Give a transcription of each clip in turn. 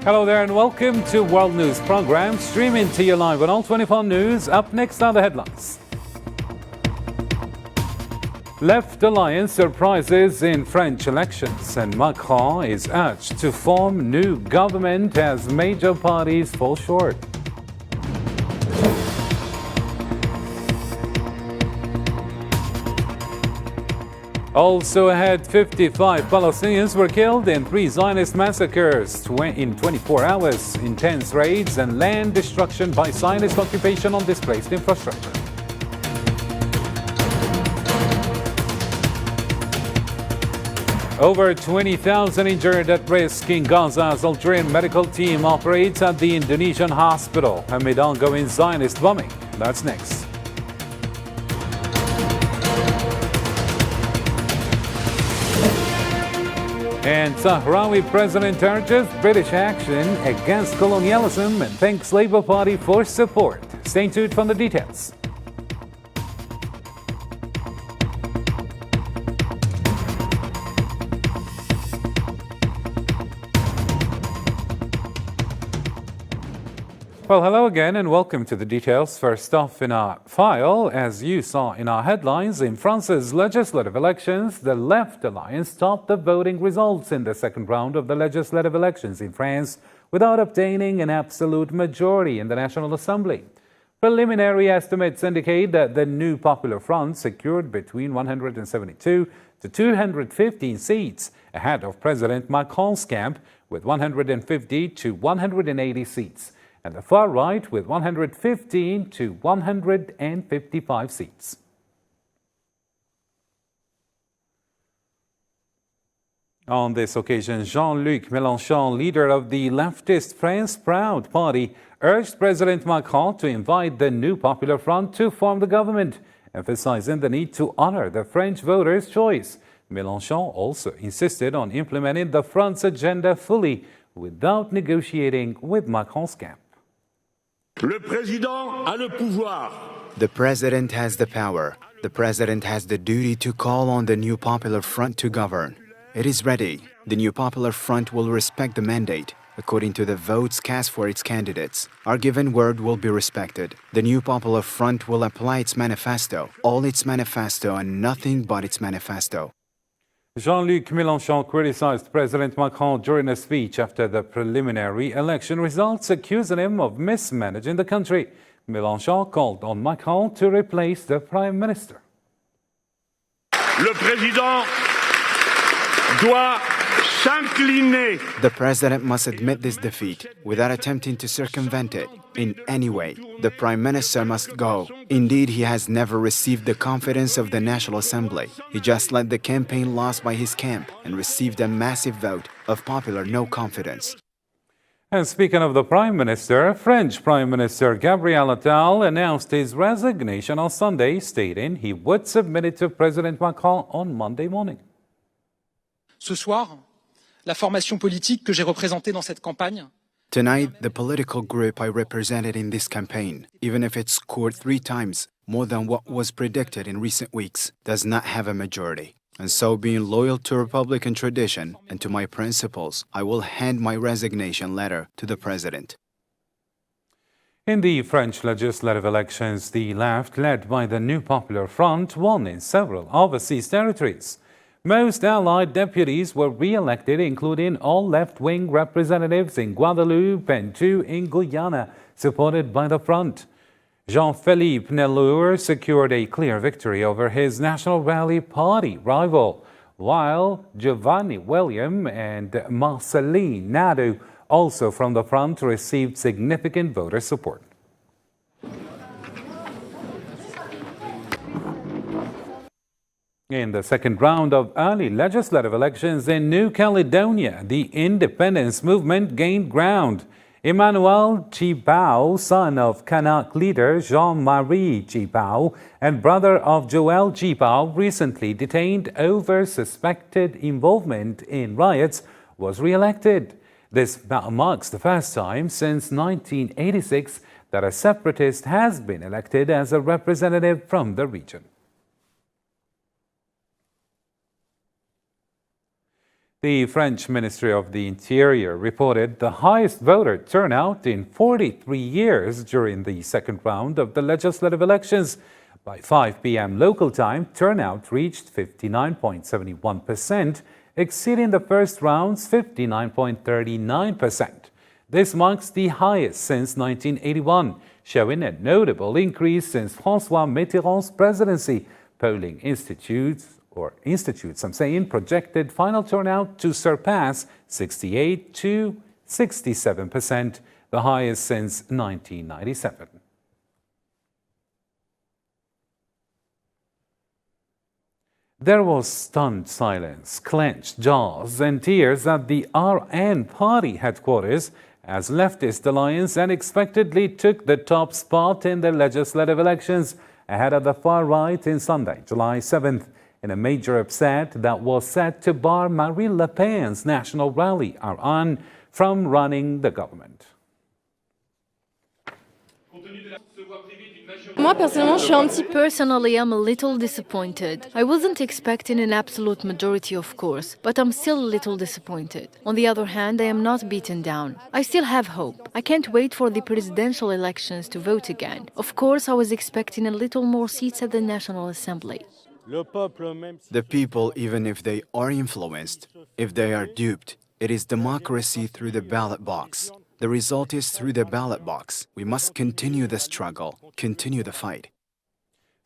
Hello there and welcome to World News Program, streaming to you live on All 24 News. Up next are the headlines. Left alliance surprises in French elections, and Macron is urged to form new government as major parties fall short. Also ahead, 55 Palestinians were killed in 3 Zionist massacres in 24 hours, intense raids and land destruction by Zionist occupation on displaced infrastructure. Over 20,000 injured at risk in Gaza as Algerian medical team operates at the Indonesian hospital amid ongoing Zionist bombing. That's next. And Sahrawi president urges British action against colonialism and thanks Labour Party for support. Stay tuned for the details. Well, hello again and welcome to the details. First off in our file, as you saw in our headlines, in France's legislative elections, the Left Alliance topped the voting results in the second round of the legislative elections in France without obtaining an absolute majority in the National Assembly. Preliminary estimates indicate that the New Popular Front secured between 172 to 215 seats, ahead of President Macron's camp with 150 to 180 seats. And the far right with 115 to 155 seats. On this occasion, Jean-Luc Mélenchon, leader of the leftist France Proud party, urged President Macron to invite the New Popular Front to form the government, emphasizing the need to honor the French voters' choice. Mélenchon also insisted on implementing the Front's agenda fully without negotiating with Macron's camp. Le président a le pouvoir. The president has the power. The president has the duty to call on the New Popular Front to govern. It is ready. The New Popular Front will respect the mandate according to the votes cast for its candidates. Our given word will be respected. The New Popular Front will apply its manifesto, all its manifesto and nothing but its manifesto. Jean-Luc Mélenchon criticized President Macron during a speech after the preliminary election results, accusing him of mismanaging the country. Mélenchon called on Macron to replace the Prime Minister. Le président doit s'incliner. The president must admit this defeat without attempting to circumvent it in any way. The Prime Minister must go. Indeed, he has never received the confidence of the National Assembly. He just led the campaign lost by his camp and received a massive vote of popular no confidence. And speaking of the Prime Minister, French Prime Minister Gabriel Attal announced his resignation on Sunday, stating he would submit it to President Macron on Monday morning. Ce soir, la formation politique que j'ai représentée dans cette campagne. Tonight, the political group I represented in this campaign, even if it scored 3 times more than what was predicted in recent weeks, does not have a majority. And so, being loyal to Republican tradition and to my principles, I will hand my resignation letter to the President. In the French legislative elections, the left, led by the New Popular Front, won in several overseas territories. Most allied deputies were re-elected, including all left-wing representatives in Guadeloupe and 2 in Guyana, supported by the Front. Jean-Philippe Nelour secured a clear victory over his National Rally Party rival, while Giovanni William and Marceline Nadeau, also from the Front, received significant voter support. In the second round of early legislative elections in New Caledonia, the independence movement gained ground. Emmanuel Tjibaou, son of Kanak leader Jean-Marie Tjibaou and brother of Joël Tjibaou, recently detained over suspected involvement in riots, was re-elected. This marks the first time since 1986 that a separatist has been elected as a representative from the region. The French Ministry of the Interior reported the highest voter turnout in 43 years during the second round of the legislative elections. By 5 p.m. local time, turnout reached 59.71%, exceeding the first round's 59.39%. This marks the highest since 1981, showing a notable increase since François Mitterrand's presidency. Polling institutes, I'm saying, projected final turnout to surpass 68 to 67%, the highest since 1997. There was stunned silence, clenched jaws, and tears at the RN party headquarters as leftist alliance unexpectedly took the top spot in the legislative elections ahead of the far right in Sunday, July 7th, in a major upset that was set to bar Marine Le Pen's national rally, RN, from running the government. Personally, I'm a little disappointed. I wasn't expecting an absolute majority, of course, but I'm still a little disappointed. On the other hand, I am not beaten down. I still have hope. I can't wait for the presidential elections to vote again. Of course, I was expecting a little more seats at the National Assembly. The people, even if they are influenced, if they are duped, it is democracy through the ballot box. The result is through the ballot box. We must continue the struggle, continue the fight.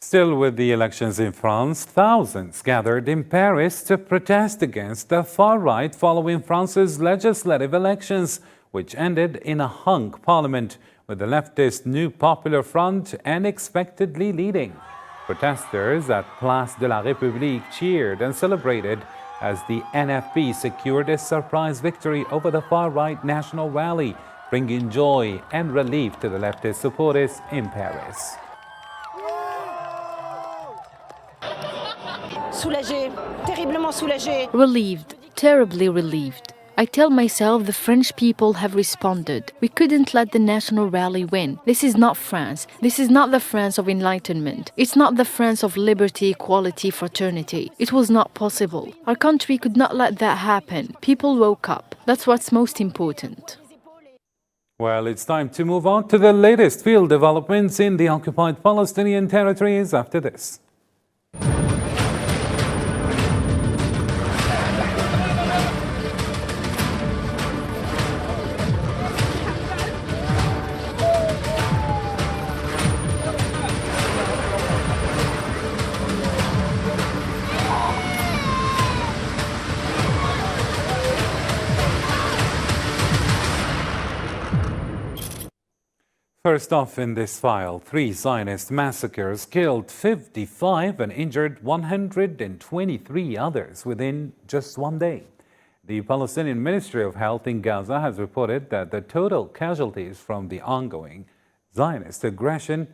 Still with the elections in France, thousands gathered in Paris to protest against the far right following France's legislative elections, which ended in a hung parliament with the leftist New Popular Front unexpectedly leading. Protesters at Place de la République cheered and celebrated as the NFP secured a surprise victory over the far-right national rally, bringing joy and relief to the leftist supporters in Paris. Soulagé, terriblement soulagé. Relieved, terribly relieved. I tell myself the French people have responded. We couldn't let the national rally win. This is not France. This is not the France of enlightenment. It's not the France of liberty, equality, fraternity. It was not possible. Our country could not let that happen. People woke up. That's what's most important. Well, it's time to move on to the latest field developments in the occupied Palestinian territories after this. First off in this file, 3 Zionist massacres killed 55 and injured 123 others within just one day. The Palestinian Ministry of Health in Gaza has reported that the total casualties from the ongoing Zionist aggression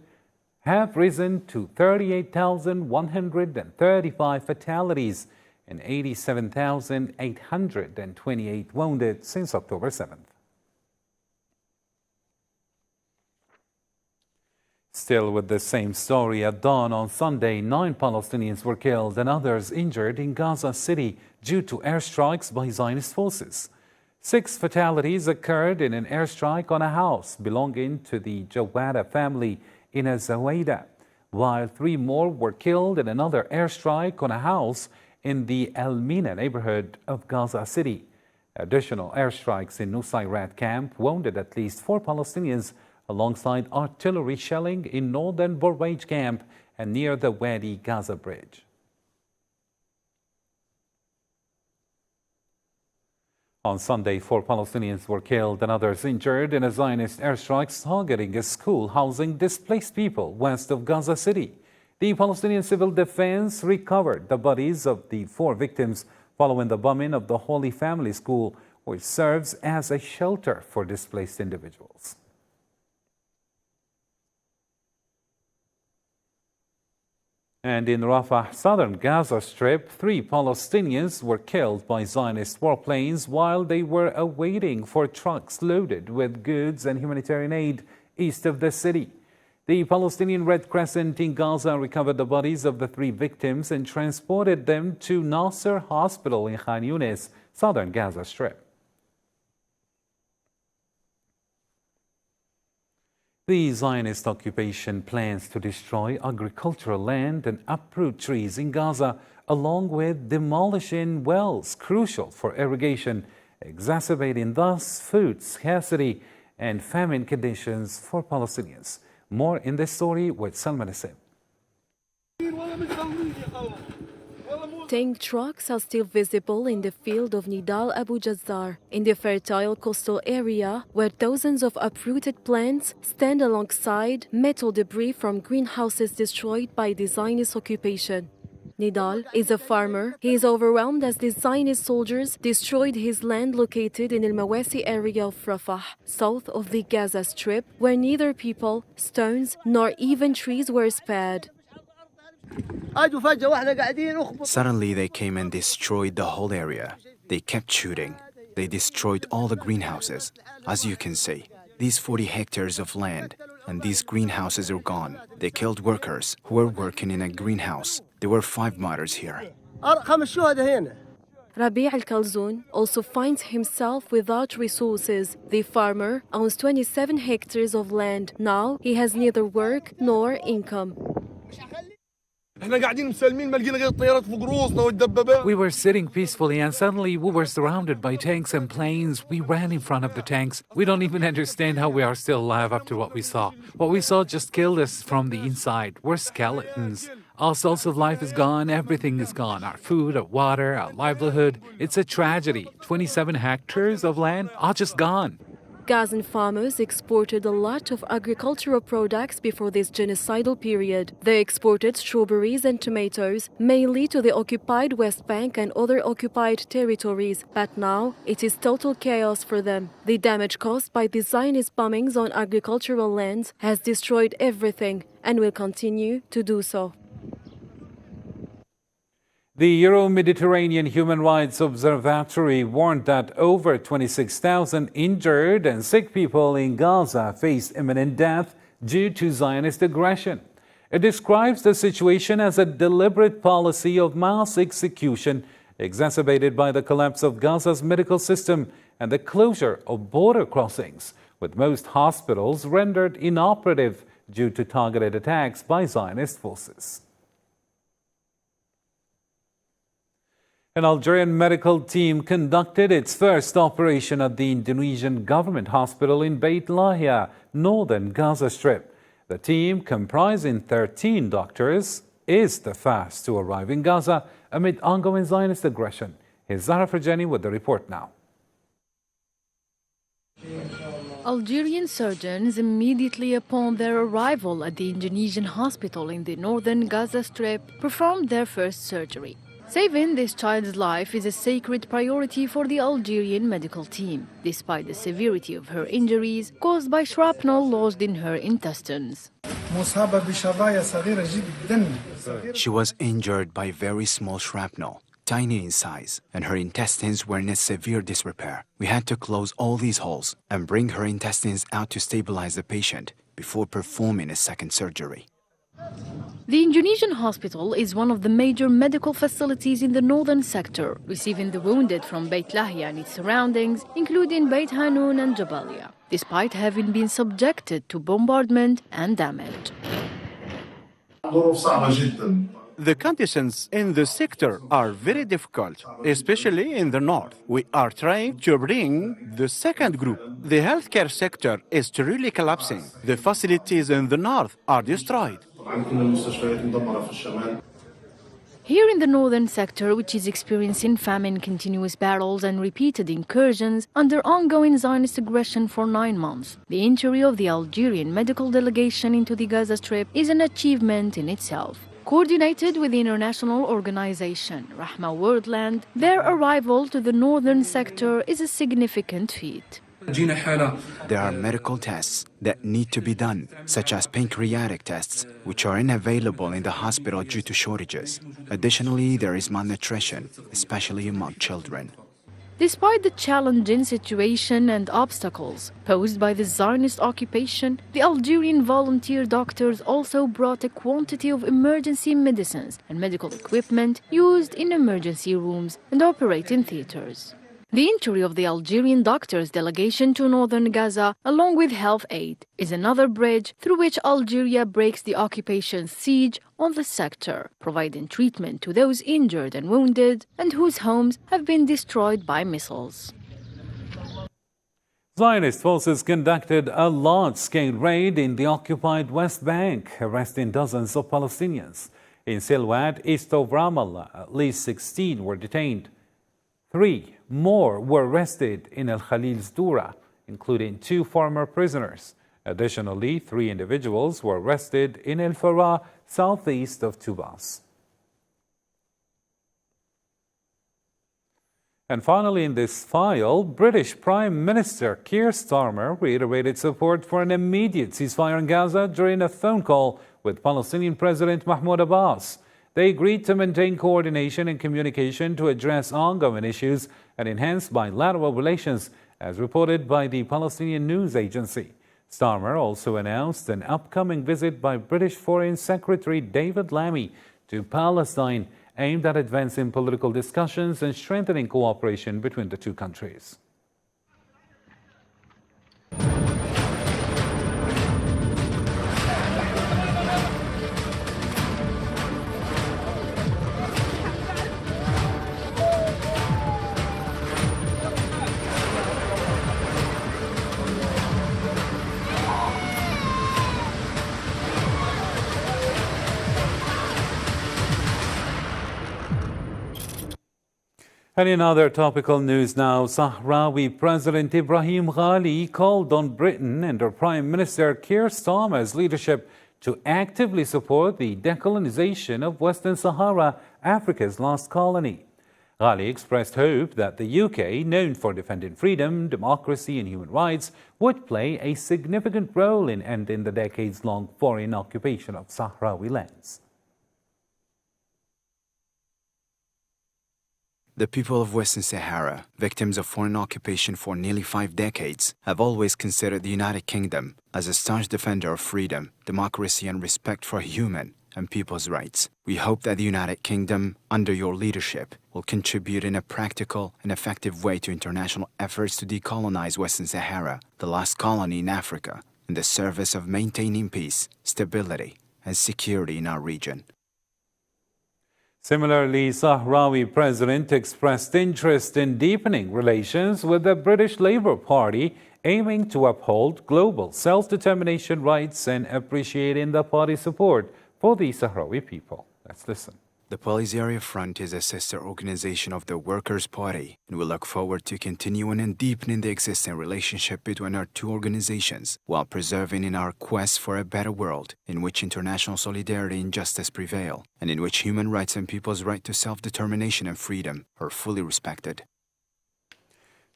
have risen to 38,135 fatalities and 87,828 wounded since October 7th. Still with the same story, at dawn on Sunday, 9 Palestinians were killed and others injured in Gaza City due to airstrikes by Zionist forces. 6 fatalities occurred in an airstrike on a house belonging to the Jawada family in Zawaida, while 3 more were killed in another airstrike on a house in the El Mina neighborhood of Gaza City. Additional airstrikes in Nusayrat camp wounded at least 4 Palestinians, alongside artillery shelling in northern Borwage camp and near the Wadi Gaza bridge. On Sunday, 4 Palestinians were killed and others injured in a Zionist airstrike targeting a school housing displaced people west of Gaza City. The Palestinian Civil Defense recovered the bodies of the 4 victims following the bombing of the Holy Family School, which serves as a shelter for displaced individuals. And in Rafah, southern Gaza Strip, 3 Palestinians were killed by Zionist warplanes while they were awaiting for trucks loaded with goods and humanitarian aid east of the city. The Palestinian Red Crescent in Gaza recovered the bodies of the 3 victims and transported them to Nasser Hospital in Khan Yunis, southern Gaza Strip. The Zionist occupation plans to destroy agricultural land and uproot trees in Gaza, along with demolishing wells crucial for irrigation, exacerbating thus food scarcity and famine conditions for Palestinians. More in this story with Salma Nassim. Tank trucks are still visible in the field of Nidal Abu Jazzar, in the fertile coastal area where thousands of uprooted plants stand alongside metal debris from greenhouses destroyed by the Zionist occupation. Nidal is a farmer. He is overwhelmed as the Zionist soldiers destroyed his land located in the Mawasi area of Rafah, south of the Gaza Strip, where neither people, stones, nor even trees were spared. Suddenly they came and destroyed the whole area. They kept shooting. They destroyed all the greenhouses. As you can see, these 40 hectares of land and these greenhouses are gone. They killed workers who were working in a greenhouse. There were 5 martyrs here. Rabi' al-Kalzoun also finds himself without resources. The farmer owns 27 hectares of land. Now he has neither work nor income. We were sitting peacefully and suddenly we were surrounded by tanks and planes. We ran in front of the tanks. We don't even understand how we are still alive after what we saw. What we saw just killed us from the inside. We're skeletons. Our source of life is gone. Everything is gone. Our food, our water, our livelihood. It's a tragedy. 27 hectares of land are just gone. Gazan farmers exported a lot of agricultural products before this genocidal period. They exported strawberries and tomatoes, mainly to the occupied West Bank and other occupied territories. But now, it is total chaos for them. The damage caused by the Zionist bombings on agricultural lands has destroyed everything and will continue to do so. The Euro-Mediterranean Human Rights Observatory warned that over 26,000 injured and sick people in Gaza face imminent death due to Zionist aggression. It describes the situation as a deliberate policy of mass execution exacerbated by the collapse of Gaza's medical system and the closure of border crossings, with most hospitals rendered inoperative due to targeted attacks by Zionist forces. An Algerian medical team conducted its first operation at the Indonesian government hospital in Beit Lahia, northern Gaza Strip. The team, comprising 13 doctors, is the first to arrive in Gaza amid ongoing Zionist aggression. Here's Zahra Farjani with the report now. Algerian surgeons immediately upon their arrival at the Indonesian hospital in the northern Gaza Strip performed their first surgery. Saving this child's life is a sacred priority for the Algerian medical team, despite the severity of her injuries caused by shrapnel lodged in her intestines. She was injured by very small shrapnel, tiny in size, and her intestines were in a severe disrepair. We had to close all these holes and bring her intestines out to stabilize the patient before performing a second surgery. The Indonesian hospital is one of the major medical facilities in the northern sector, receiving the wounded from Beit Lahia and its surroundings, including Beit Hanoun and Jabalia, despite having been subjected to bombardment and damage. The conditions in the sector are very difficult, especially in the north. We are trying to bring the second group. The healthcare sector is truly collapsing. The facilities in the north are destroyed. Here in the northern sector, which is experiencing famine, continuous battles and repeated incursions under ongoing Zionist aggression for 9 months, the entry of the Algerian medical delegation into the Gaza Strip is an achievement in itself. Coordinated with the international organization Rahma Worldland, their arrival to the northern sector is a significant feat. There are medical tests that need to be done, such as pancreatic tests, which are unavailable in the hospital due to shortages. Additionally, there is malnutrition, especially among children. Despite the challenging situation and obstacles posed by the Zionist occupation, the Algerian volunteer doctors also brought a quantity of emergency medicines and medical equipment used in emergency rooms and operating theaters. The entry of the Algerian doctors' delegation to northern Gaza, along with health aid, is another bridge through which Algeria breaks the occupation's siege on the sector, providing treatment to those injured and wounded and whose homes have been destroyed by missiles. Zionist forces conducted a large-scale raid in the occupied West Bank, arresting dozens of Palestinians. In Silwat, east of Ramallah, at least 16 were detained. 3 more were arrested in Al Khalil's Dura, including 2 former prisoners. Additionally, 3 individuals were arrested in El Farah, southeast of Tubas. And finally, in this file, British Prime Minister Keir Starmer reiterated support for an immediate ceasefire in Gaza during a phone call with Palestinian President Mahmoud Abbas. They agreed to maintain coordination and communication to address ongoing issues and enhance bilateral relations, as reported by the Palestinian news agency. Starmer also announced an upcoming visit by British Foreign Secretary David Lammy to Palestine, aimed at advancing political discussions and strengthening cooperation between the two countries. And in other topical news now, Sahrawi President Ibrahim Ghali called on Britain and her Prime Minister Keir Starmer's leadership to actively support the decolonization of Western Sahara, Africa's last colony. Ghali expressed hope that the UK, known for defending freedom, democracy and human rights, would play a significant role in ending the decades-long foreign occupation of Sahrawi lands. The people of Western Sahara, victims of foreign occupation for nearly 5 decades, have always considered the United Kingdom as a staunch defender of freedom, democracy and respect for human and people's rights. We hope that the United Kingdom, under your leadership, will contribute in a practical and effective way to international efforts to decolonize Western Sahara, the last colony in Africa, in the service of maintaining peace, stability and security in our region. Similarly, Sahrawi President expressed interest in deepening relations with the British Labour Party, aiming to uphold global self-determination rights and appreciating the party's support for the Sahrawi people. Let's listen. The Polisario Front is a sister organization of the Workers' Party, and we look forward to continuing and deepening the existing relationship between our two organizations while preserving in our quest for a better world in which international solidarity and justice prevail, and in which human rights and people's right to self-determination and freedom are fully respected.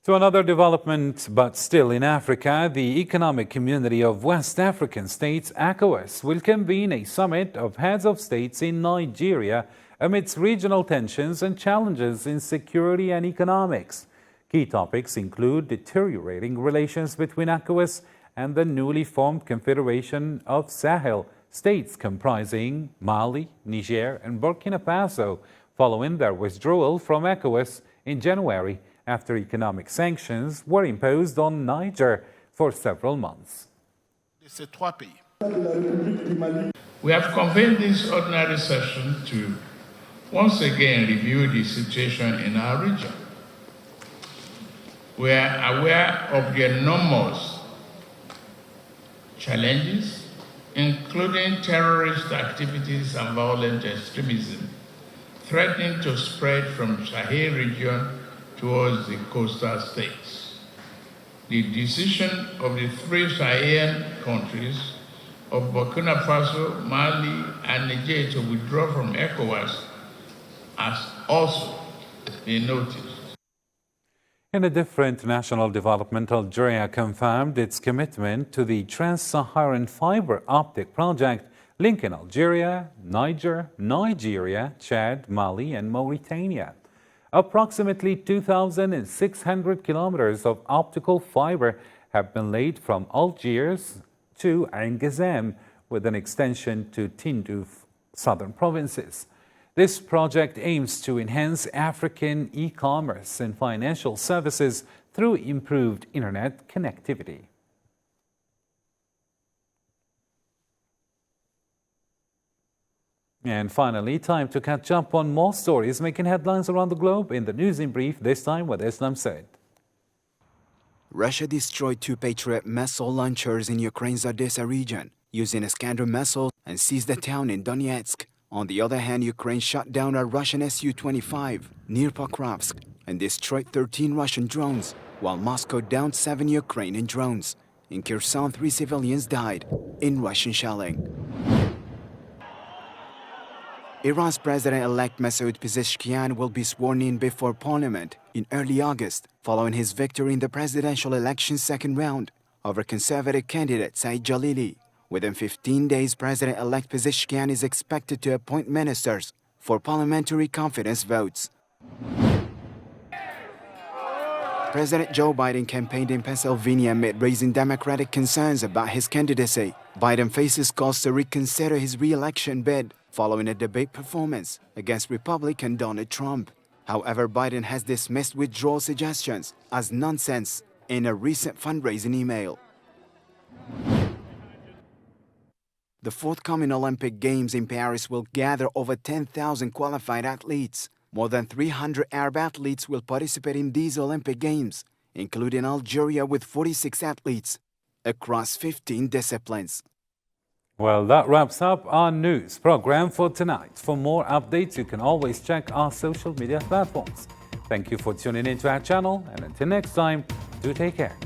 To another development, but still in Africa, the Economic Community of West African States, ECOWAS, will convene a summit of heads of states in Nigeria amidst regional tensions and challenges in security and economics. Key topics include deteriorating relations between ECOWAS and the newly formed Confederation of Sahel states comprising Mali, Niger, and Burkina Faso, following their withdrawal from ECOWAS in January after economic sanctions were imposed on Niger for several months. We have convened this ordinary session to once again review the situation in our region. We are aware of the enormous challenges, including terrorist activities and violent extremism, threatening to spread from Sahel region towards the coastal states. The decision of the 3 Sahel countries of Burkina Faso, Mali, and Niger to withdraw from ECOWAS has also been noticed. In a different national development, Algeria confirmed its commitment to the Trans-Saharan Fiber Optic Project linking Algeria, Niger, Nigeria, Chad, Mali, and Mauritania. Approximately 2,600 kilometers of optical fiber have been laid from Algiers to Ain Ghazam, with an extension to Tindouf southern provinces. This project aims to enhance African e-commerce and financial services through improved internet connectivity. And finally, time to catch up on more stories making headlines around the globe in the News in Brief, this time with Islam Said. Russia destroyed 2 Patriot missile launchers in Ukraine's Odessa region using Iskander missiles and seized a town in Donetsk. On the other hand, Ukraine shot down a Russian Su-25 near Pokrovsk and destroyed 13 Russian drones, while Moscow downed 7 Ukrainian drones. In Kherson, 3 civilians died in Russian shelling. Iran's president-elect Masoud Pezeshkian will be sworn in before parliament in early August, following his victory in the presidential election's second round over conservative candidate Saeed Jalili. Within 15 days, President-elect Pezeshkian is expected to appoint ministers for parliamentary confidence votes. President Joe Biden campaigned in Pennsylvania amid raising Democratic concerns about his candidacy. Biden faces calls to reconsider his re-election bid following a debate performance against Republican Donald Trump. However, Biden has dismissed withdrawal suggestions as nonsense in a recent fundraising email. The forthcoming Olympic Games in Paris will gather over 10,000 qualified athletes. More than 300 Arab athletes will participate in these Olympic Games, including Algeria with 46 athletes across 15 disciplines. Well, that wraps up our news program for tonight. For more updates, you can always check our social media platforms. Thank you for tuning into our channel, and until next time, do take care.